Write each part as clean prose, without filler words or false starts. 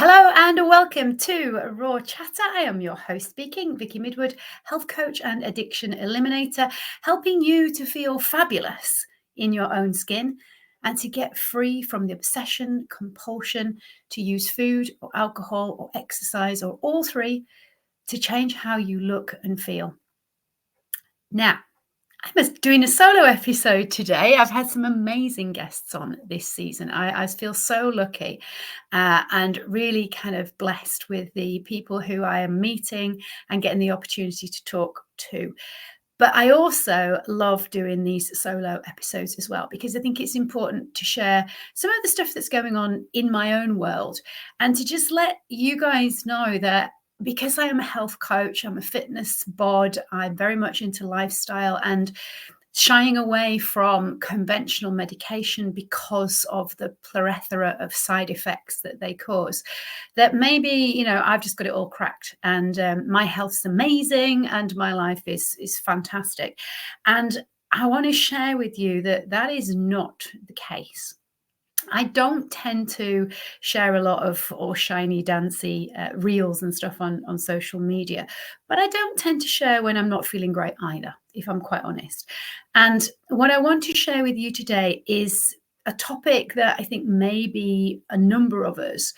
Hello and welcome to Raw Chatter. I am your host speaking, Vicky Midwood, health coach and addiction eliminator, helping you to feel fabulous in your own skin and to get free from the obsession, compulsion to use food or alcohol or exercise or all three to change how you look and feel. Now, I'm doing a solo episode today. I've had some amazing guests on this season. I feel so lucky and really kind of blessed with the people who I am meeting and getting the opportunity to talk to. But I also love doing these solo episodes as well, because I think it's important to share some of the stuff that's going on in my own world and to just let you guys know that because I am a health coach, I'm a fitness bod, I'm very much into lifestyle and shying away from conventional medication because of the plethora of side effects that they cause, that maybe, I've just got it all cracked and my health's amazing and my life is fantastic. And I want to share with you that that is not the case. I don't tend to share a lot of all shiny, dancy reels and stuff on social media, but I don't tend to share when I'm not feeling great either, if I'm quite honest. And what I want to share with you today is a topic that I think maybe a number of us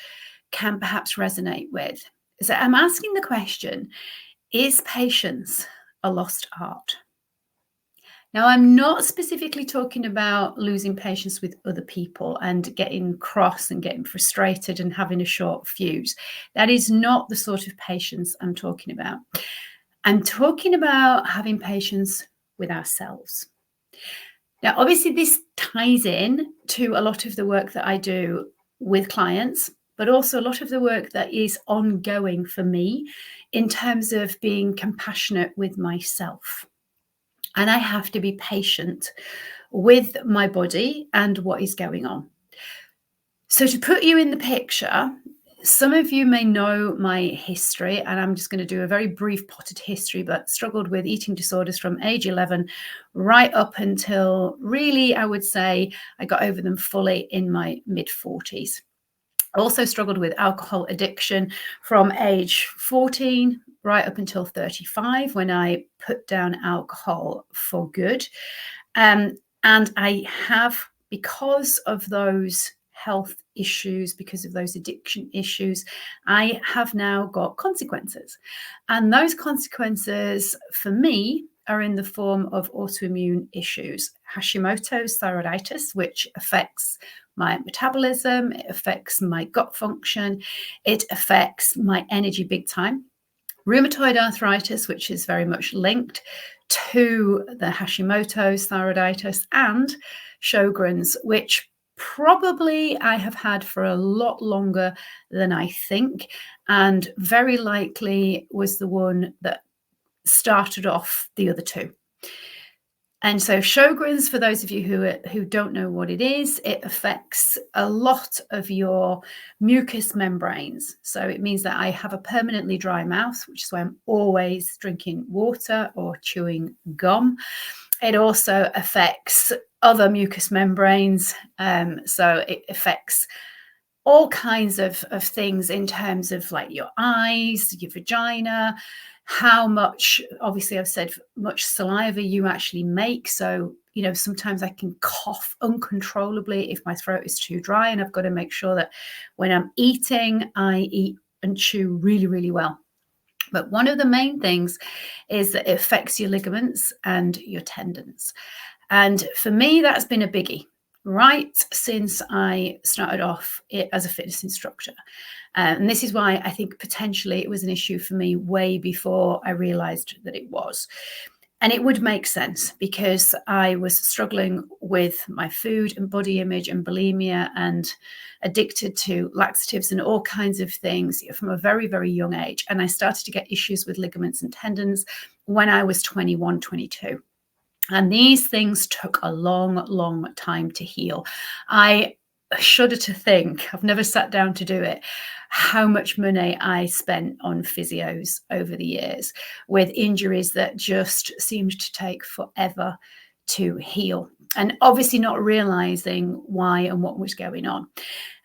can perhaps resonate with. So I'm asking the question, is patience a lost art? Now, I'm not specifically talking about losing patience with other people and getting cross and getting frustrated and having a short fuse. That is not the sort of patience I'm talking about. I'm talking about having patience with ourselves. Now, obviously, this ties in to a lot of the work that I do with clients, but also a lot of the work that is ongoing for me in terms of being compassionate with myself. And I have to be patient with my body and what is going on. So to put you in the picture, some of you may know my history, and I'm just going to do a very brief potted history, but struggled with eating disorders from age 11 right up until really, I would say, I got over them fully in my mid-40s. I also struggled with alcohol addiction from age 14 right up until 35 when I put down alcohol for good. And I have, because of those health issues, because of those addiction issues, I have now got consequences. And those consequences for me are in the form of autoimmune issues, Hashimoto's thyroiditis, which affects my metabolism, it affects my gut function, it affects my energy big time. Rheumatoid arthritis, which is very much linked to the Hashimoto's thyroiditis, and Sjogren's, which probably I have had for a lot longer than I think, and very likely was the one that started off the other two. And so Sjogren's, for those of you who don't know what it is, it affects a lot of your mucous membranes. So it means that I have a permanently dry mouth, which is why I'm always drinking water or chewing gum. It also affects other mucous membranes. So it affects all kinds of things in terms of like your eyes, your vagina, how much, obviously I've said, much saliva you actually make. So, sometimes I can cough uncontrollably if my throat is too dry, and I've got to make sure that when I'm eating, I eat and chew really, really well. But one of the main things is that it affects your ligaments and your tendons. And for me, that's been a biggie right since I started off as a fitness instructor. And this is why I think potentially it was an issue for me way before I realized that it was. And it would make sense because I was struggling with my food and body image and bulimia and addicted to laxatives and all kinds of things from a very, very young age. And I started to get issues with ligaments and tendons when I was 21, 22. And these things took a long, long time to heal. I shudder to think, I've never sat down to do it, how much money I spent on physios over the years with injuries that just seemed to take forever to heal. And obviously not realizing why and what was going on.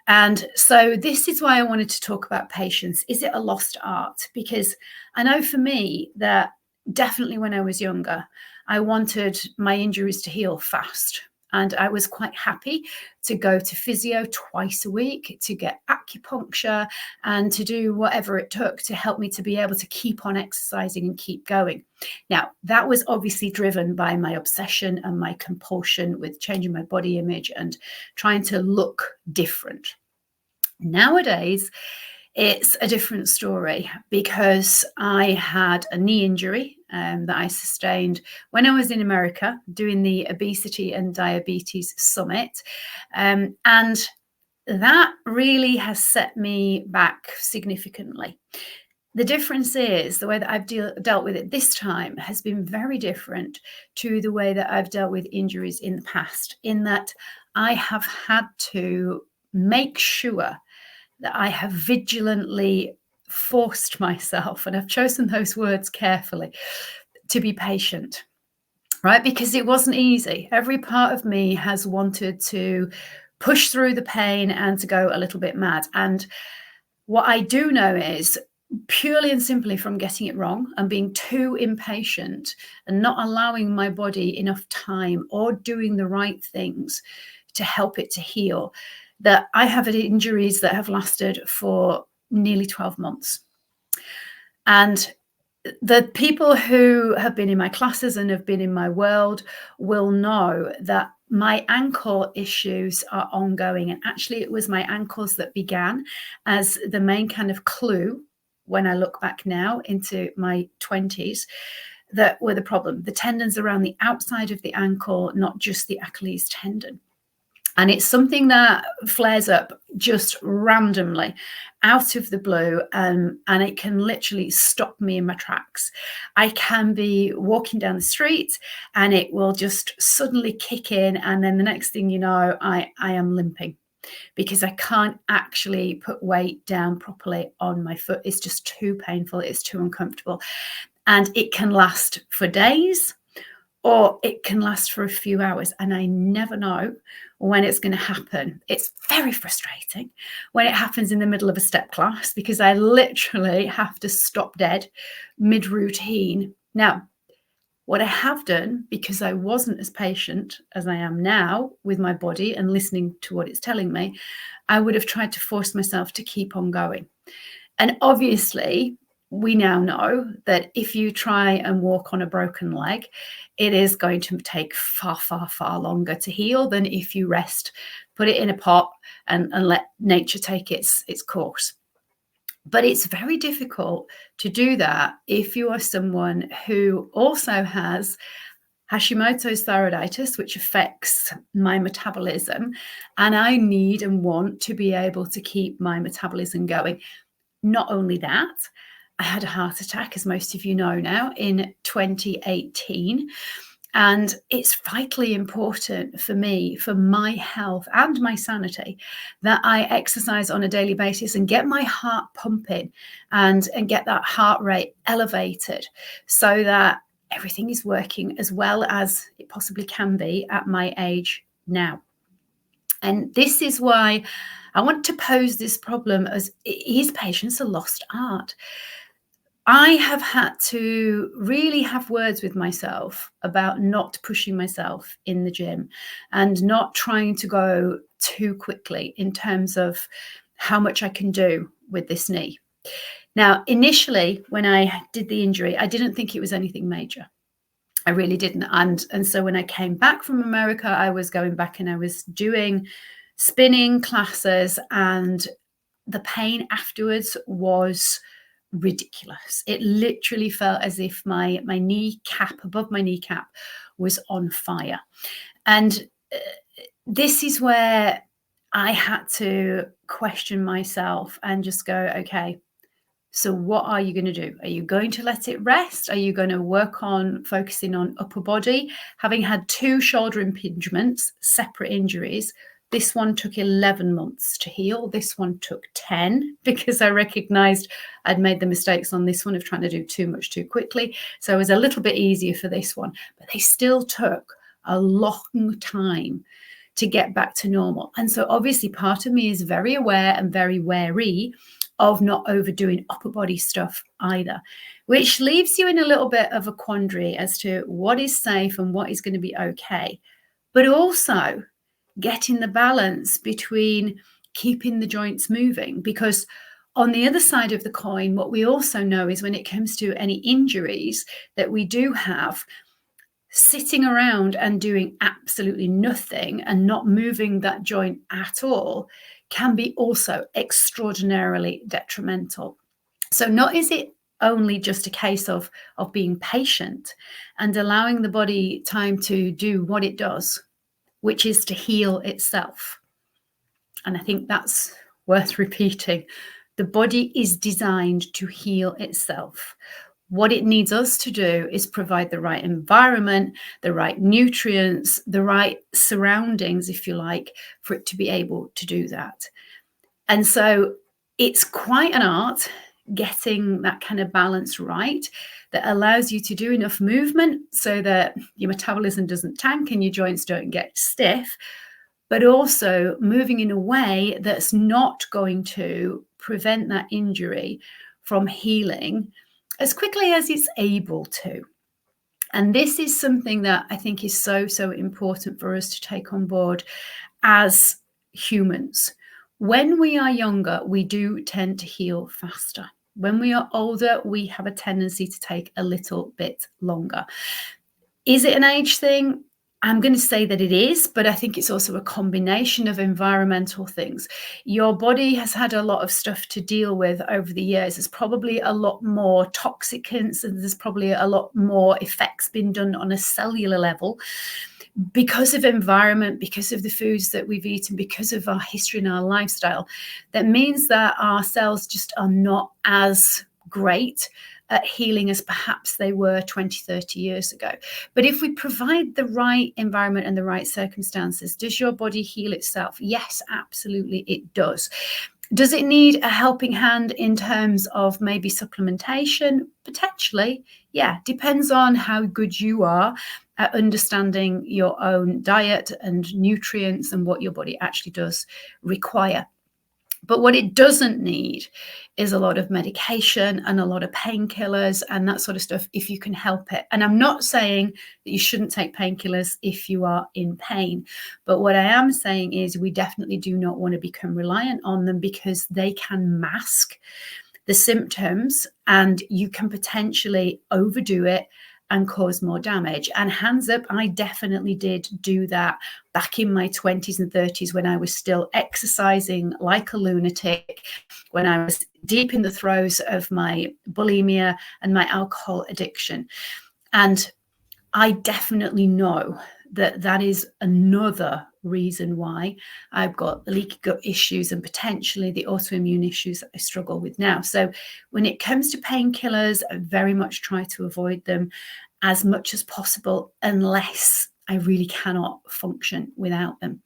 And so this is why I wanted to talk about patience. Is it a lost art? Because I know for me that definitely when I was younger, I wanted my injuries to heal fast. And I was quite happy to go to physio twice a week, to get acupuncture, and to do whatever it took to help me to be able to keep on exercising and keep going. Now, that was obviously driven by my obsession and my compulsion with changing my body image and trying to look different. Nowadays, it's a different story because I had a knee injury that I sustained when I was in America doing the Obesity and Diabetes Summit. And that really has set me back significantly. The difference is the way that I've dealt with it this time has been very different to the way that I've dealt with injuries in the past, in that I have had to make sure that I have vigilantly forced myself, and I've chosen those words carefully, to be patient, right? Because it wasn't easy. Every part of me has wanted to push through the pain and to go a little bit mad. And what I do know is purely and simply from getting it wrong and being too impatient and not allowing my body enough time or doing the right things to help it to heal, that I have had injuries that have lasted for nearly 12 months. And the people who have been in my classes and have been in my world will know that my ankle issues are ongoing. And actually, it was my ankles that began as the main kind of clue when I look back now into my 20s that were the problem. The tendons around the outside of the ankle, not just the Achilles tendon. And it's something that flares up just randomly out of the blue, and it can literally stop me in my tracks. I can be walking down the street and it will just suddenly kick in. And then the next thing you know, I am limping because I can't actually put weight down properly on my foot. It's just too painful. It's too uncomfortable. And it can last for days, or it can last for a few hours, and I never know when it's going to happen. It's very frustrating when it happens in the middle of a step class because I literally have to stop dead mid-routine. Now, what I have done, because I wasn't as patient as I am now with my body and listening to what it's telling me, I would have tried to force myself to keep on going. And obviously, we now know that if you try and walk on a broken leg, it is going to take far, far, far longer to heal than if you rest, put it in a pot and let nature take its course. But it's very difficult to do that if you are someone who also has Hashimoto's thyroiditis, which affects my metabolism, and I need and want to be able to keep my metabolism going. Not only that, I had a heart attack, as most of you know now, in 2018. And it's vitally important for me, for my health and my sanity, that I exercise on a daily basis and get my heart pumping and get that heart rate elevated so that everything is working as well as it possibly can be at my age now. And this is why I want to pose this problem as, is patience a lost art? I have had to really have words with myself about not pushing myself in the gym and not trying to go too quickly in terms of how much I can do with this knee. Now, initially, when I did the injury, I didn't think it was anything major. I really didn't. And so when I came back from America, I was going back and I was doing spinning classes, and the pain afterwards was ridiculous. It literally felt as if my kneecap, above my kneecap, was on fire. And this is where I had to question myself and just go, okay, so what are you going to do? Are you going to let it rest? Are you going to work on focusing on upper body? Having had 2 shoulder impingements, separate injuries, this one took 11 months to heal. This one took 10 because I recognized I'd made the mistakes on this one of trying to do too much too quickly. So it was a little bit easier for this one, but they still took a long time to get back to normal. And so obviously part of me is very aware and very wary of not overdoing upper body stuff either, which leaves you in a little bit of a quandary as to what is safe and what is going to be okay. But also getting the balance between keeping the joints moving, because on the other side of the coin, what we also know is when it comes to any injuries that we do have, sitting around and doing absolutely nothing and not moving that joint at all can be also extraordinarily detrimental. So not is it only just a case of being patient and allowing the body time to do what it does, which is to heal itself. And I think that's worth repeating. The body is designed to heal itself. What it needs us to do is provide the right environment, the right nutrients, the right surroundings, if you like, for it to be able to do that. And so it's quite an art getting that kind of balance right that allows you to do enough movement so that your metabolism doesn't tank and your joints don't get stiff, but also moving in a way that's not going to prevent that injury from healing as quickly as it's able to. And this is something that I think is so important for us to take on board as humans. When we are younger, we do tend to heal faster. When we are older, we have a tendency to take a little bit longer. Is it an age thing? I'm going to say that it is, but I think it's also a combination of environmental things. Your body has had a lot of stuff to deal with over the years. There's probably a lot more toxicants, and there's probably a lot more effects been done on a cellular level because of environment, because of the foods that we've eaten, because of our history and our lifestyle. That means that our cells just are not as great at healing as perhaps they were 20, 30 years ago. But if we provide the right environment and the right circumstances, does your body heal itself? Yes, absolutely it does. Does it need a helping hand in terms of maybe supplementation? Potentially, yeah. Depends on how good you are at understanding your own diet and nutrients and what your body actually does require. But what it doesn't need is a lot of medication and a lot of painkillers and that sort of stuff if you can help it. And I'm not saying that you shouldn't take painkillers if you are in pain. But what I am saying is we definitely do not want to become reliant on them because they can mask the symptoms and you can potentially overdo it and cause more damage. And hands up, I definitely did do that back in my 20s and 30s when I was still exercising like a lunatic, when I was deep in the throes of my bulimia and my alcohol addiction. And I definitely know that that is another reason why I've got the leaky gut issues and potentially the autoimmune issues that I struggle with now. So when it comes to painkillers, I very much try to avoid them as much as possible unless I really cannot function without them.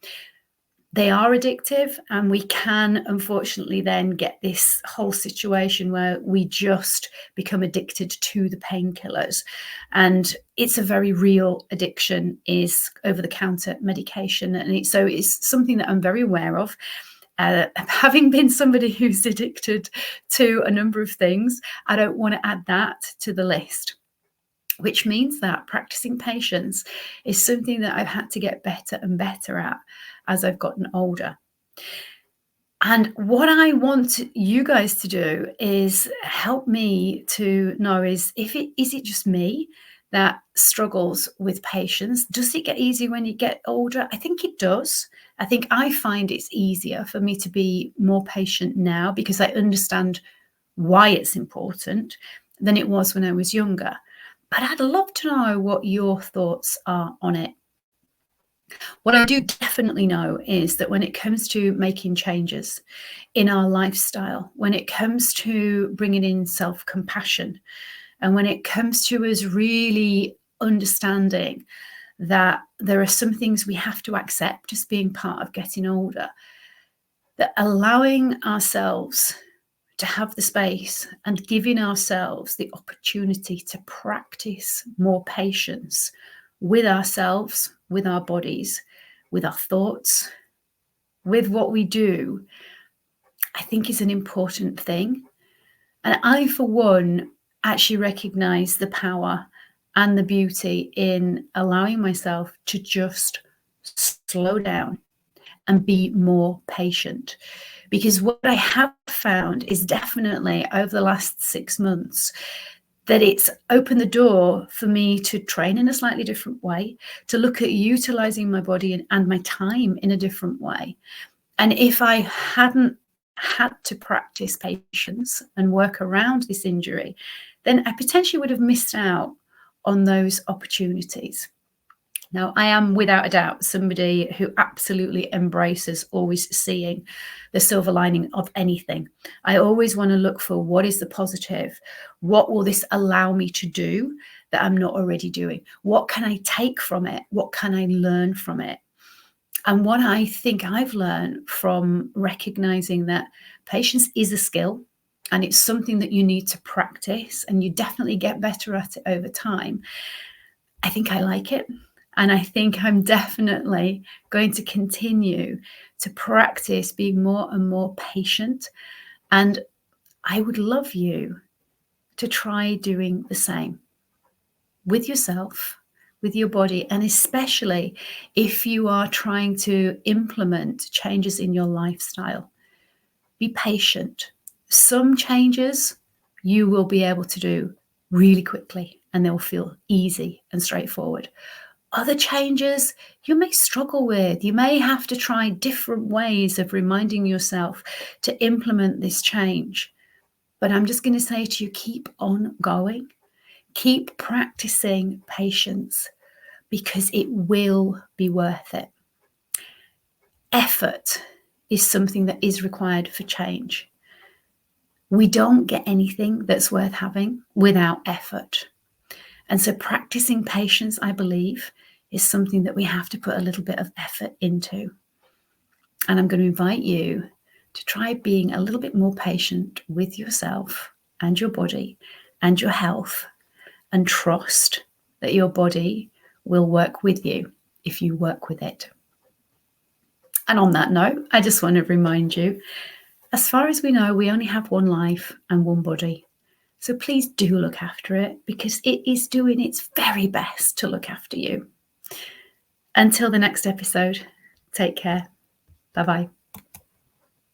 They are addictive, and we can unfortunately then get this whole situation where we just become addicted to the painkillers. And it's a very real addiction, is over-the-counter medication. And it's something that I'm very aware of. Having been somebody who's addicted to a number of things, I don't want to add that to the list. Which means that practicing patience is something that I've had to get better and better at as I've gotten older. And what I want you guys to do is help me to know is it just me that struggles with patience? Does it get easier when you get older? I think it does. I think I find it's easier for me to be more patient now because I understand why it's important than it was when I was younger. But I'd love to know what your thoughts are on it. What I do definitely know is that when it comes to making changes in our lifestyle, when it comes to bringing in self-compassion, and when it comes to us really understanding that there are some things we have to accept as being part of getting older, that allowing ourselves to have the space and giving ourselves the opportunity to practice more patience with ourselves, with our bodies, with our thoughts, with what we do, I think is an important thing. And I, for one, actually recognize the power and the beauty in allowing myself to just slow down and be more patient. Because what I have found is definitely over the last 6 months that it's opened the door for me to train in a slightly different way, to look at utilizing my body and my time in a different way. And if I hadn't had to practice patience and work around this injury, then I potentially would have missed out on those opportunities. Now, I am without a doubt somebody who absolutely embraces always seeing the silver lining of anything. I always want to look for what is the positive? What will this allow me to do that I'm not already doing? What can I take from it? What can I learn from it? And what I think I've learned from recognizing that patience is a skill and it's something that you need to practice and you definitely get better at it over time. I think I like it. And I think I'm definitely going to continue to practice being more and more patient. And I would love you to try doing the same with yourself, with your body, and especially if you are trying to implement changes in your lifestyle. Be patient. Some changes you will be able to do really quickly and they'll feel easy and straightforward. Other changes you may struggle with. You may have to try different ways of reminding yourself to implement this change. But I'm just going to say to you, keep on going. Keep practicing patience because it will be worth it. Effort is something that is required for change. We don't get anything that's worth having without effort. And so practicing patience, I believe, is something that we have to put a little bit of effort into. And I'm going to invite you to try being a little bit more patient with yourself and your body and your health, and trust that your body will work with you if you work with it. And on that note, I just want to remind you, as far as we know, we only have one life and one body. So please do look after it because it is doing its very best to look after you. Until the next episode, take care. Bye-bye.